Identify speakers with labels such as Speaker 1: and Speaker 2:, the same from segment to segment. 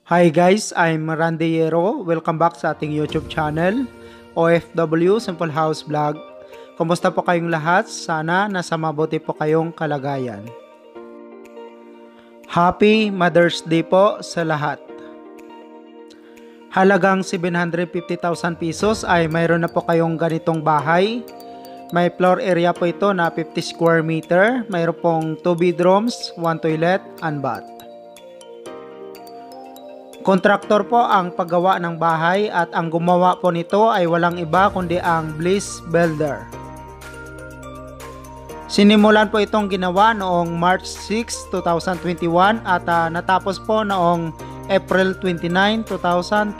Speaker 1: Hi guys, I'm Randy Yero. Welcome back sa ating YouTube channel, OFW Simple House Vlog. Kumusta po kayong lahat? Sana nasa mabuti po kayong kalagayan. Happy Mother's Day po sa lahat. Halagang 750,000 pesos ay mayroon na po kayong ganitong bahay. May floor area po ito na 50 square meter. Mayroon pong 2 bedrooms, 1 toilet and bath. Kontraktor po ang paggawa ng bahay at ang gumawa po nito ay walang iba kundi ang Bliss Builder. Sinimulan po itong ginawa noong March 6, 2021 at natapos po noong April 29, 2021.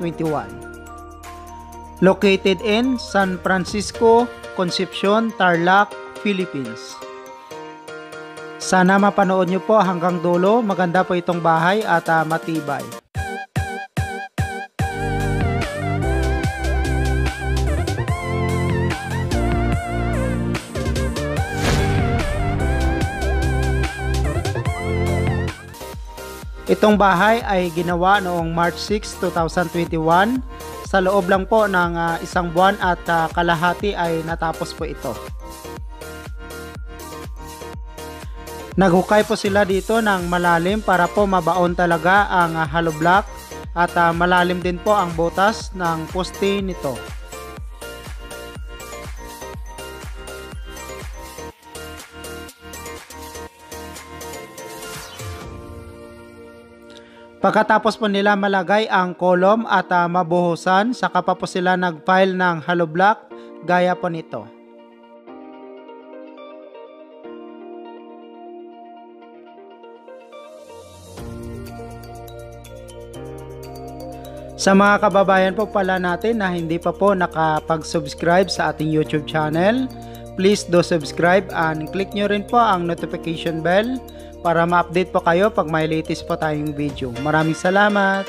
Speaker 1: Located in San Francisco, Concepcion, Tarlac, Philippines. Sana mapanood nyo po hanggang dulo. Maganda po itong bahay at matibay. Itong bahay ay ginawa noong March 6, 2021. Sa loob lang po ng isang buwan at kalahati ay natapos po ito. Naghukay po sila dito ng malalim para po mabaon talaga ang hollow block at malalim din po ang butas ng poste nito. Pagkatapos po nila malagay ang kolom at mabuhusan, saka pa po sila nag-pile ng hollow block gaya po nito. Sa mga kababayan po pala natin na hindi pa po nakapag-subscribe sa ating YouTube channel, please do subscribe and click nyo rin po ang notification bell para ma-update po kayo pag may latest po tayong video. Maraming salamat!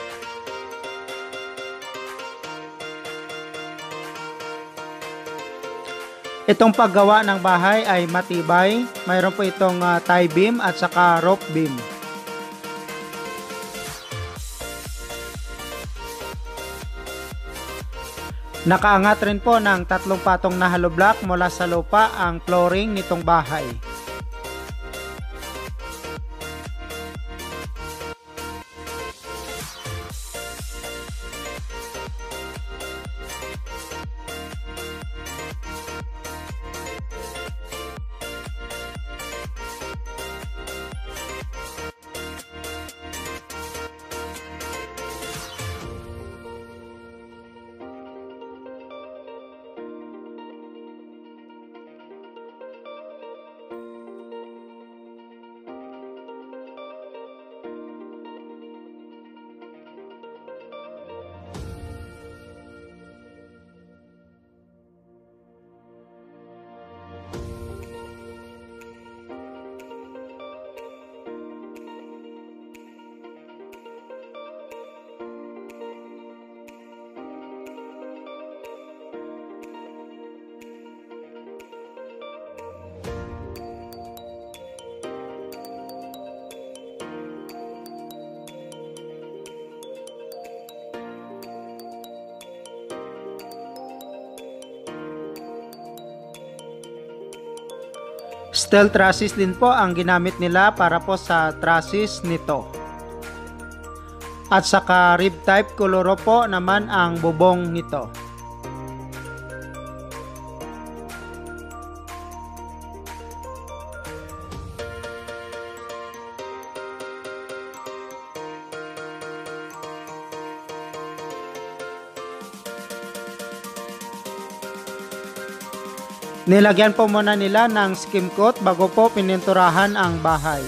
Speaker 1: Itong paggawa ng bahay ay matibay. Mayroon po itong tie beam at saka rope beam. Nakaangat rin po ng 3 patong na hollow block mula sa lupa ang flooring nitong bahay. Steel trusses din po ang ginamit nila para po sa trusses nito. At saka rib type koloro po naman ang bubong nito. Nilagyan po muna nila ng skim coat bago po pininturahan ang bahay.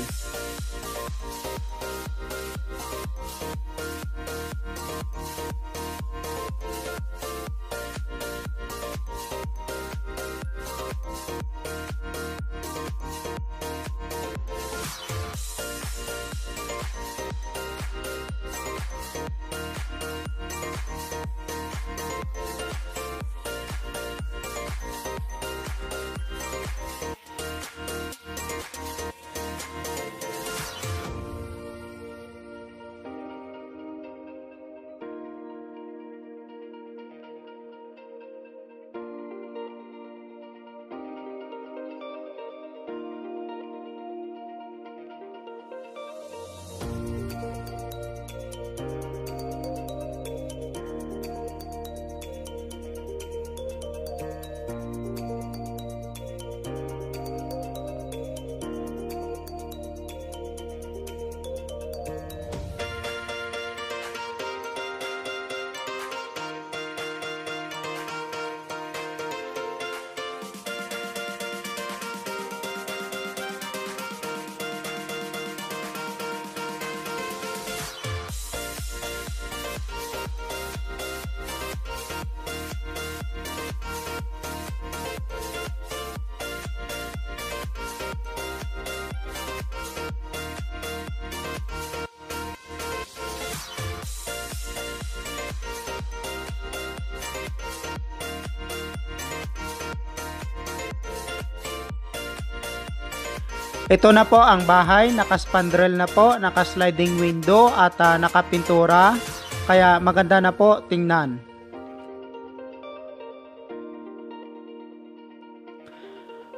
Speaker 1: Ito na po ang bahay, naka-spandrel na po, naka-sliding window at nakapintura, kaya maganda na po tingnan.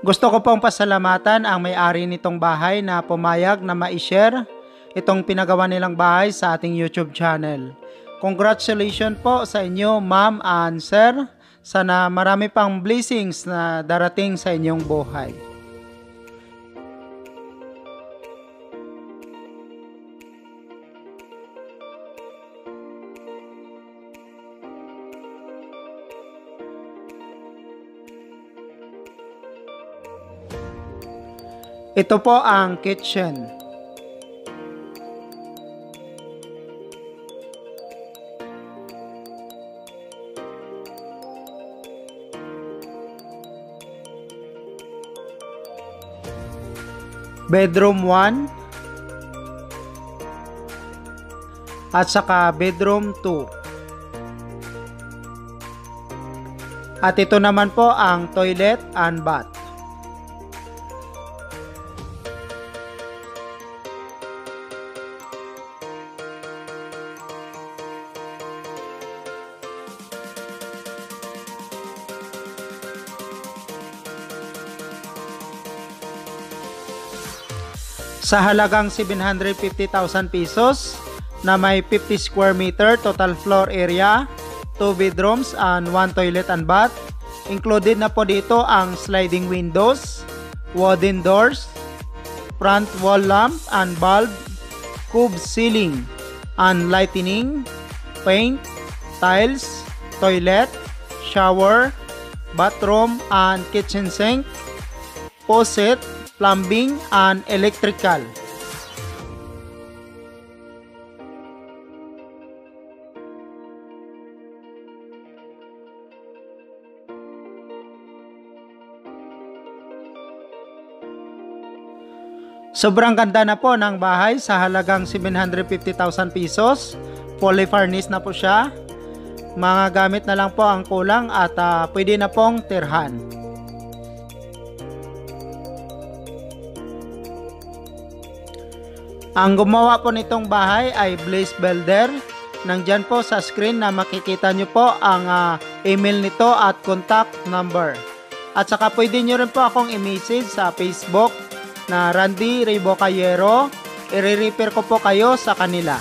Speaker 1: Gusto ko pong pasalamatan ang may-ari nitong bahay na pumayag na ma-share itong pinagawa nilang bahay sa ating YouTube channel. Congratulations po sa inyo, ma'am and sir. Sana marami pang blessings na darating sa inyong buhay. Ito po ang kitchen. Bedroom 1 at saka bedroom 2. At ito naman po ang toilet and bath. Sa halagang 750,000 pesos na may 50 square meter total floor area, 2 bedrooms and 1 toilet and bath. Included na po dito ang sliding windows, wooden doors, front wall lamp and bulb, cube ceiling and lighting, paint, tiles, toilet, shower, bathroom and kitchen sink, faucet, plumbing and electrical. Sobrang ganda na po ng bahay sa halagang 750,000 pesos. Fully furnished na po siya. Mga gamit na lang po ang kulang at pwede na pong tirhan. Ang gumawa po nitong bahay ay Blaze Builder. Nandyan po sa screen na makikita nyo po ang email nito at contact number. At saka pwede nyo rin po akong i-message sa Facebook na Randy Rebocayero. I-refer ko po kayo sa kanila.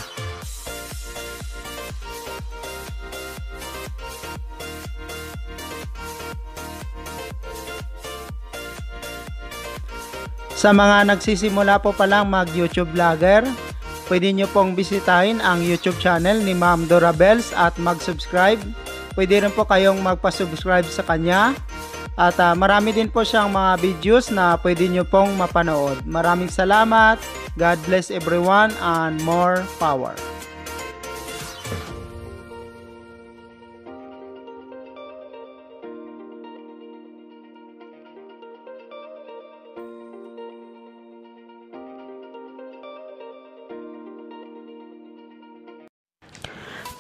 Speaker 1: Sa mga nagsisimula po palang mag-YouTube vlogger, pwede nyo pong bisitahin ang YouTube channel ni Ma'am Dorabels at mag-subscribe. Pwede rin po kayong magpa-subscribe sa kanya. At marami din po siyang mga videos na pwede nyo pong mapanood. Maraming salamat. God bless everyone and more power.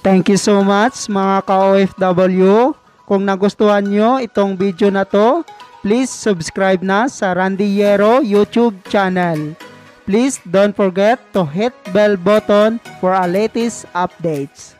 Speaker 1: Thank you so much mga ka-OFW. Kung nagustuhan nyo itong video na to, please subscribe na sa Randy Yero YouTube channel. Please don't forget to hit bell button for our latest updates.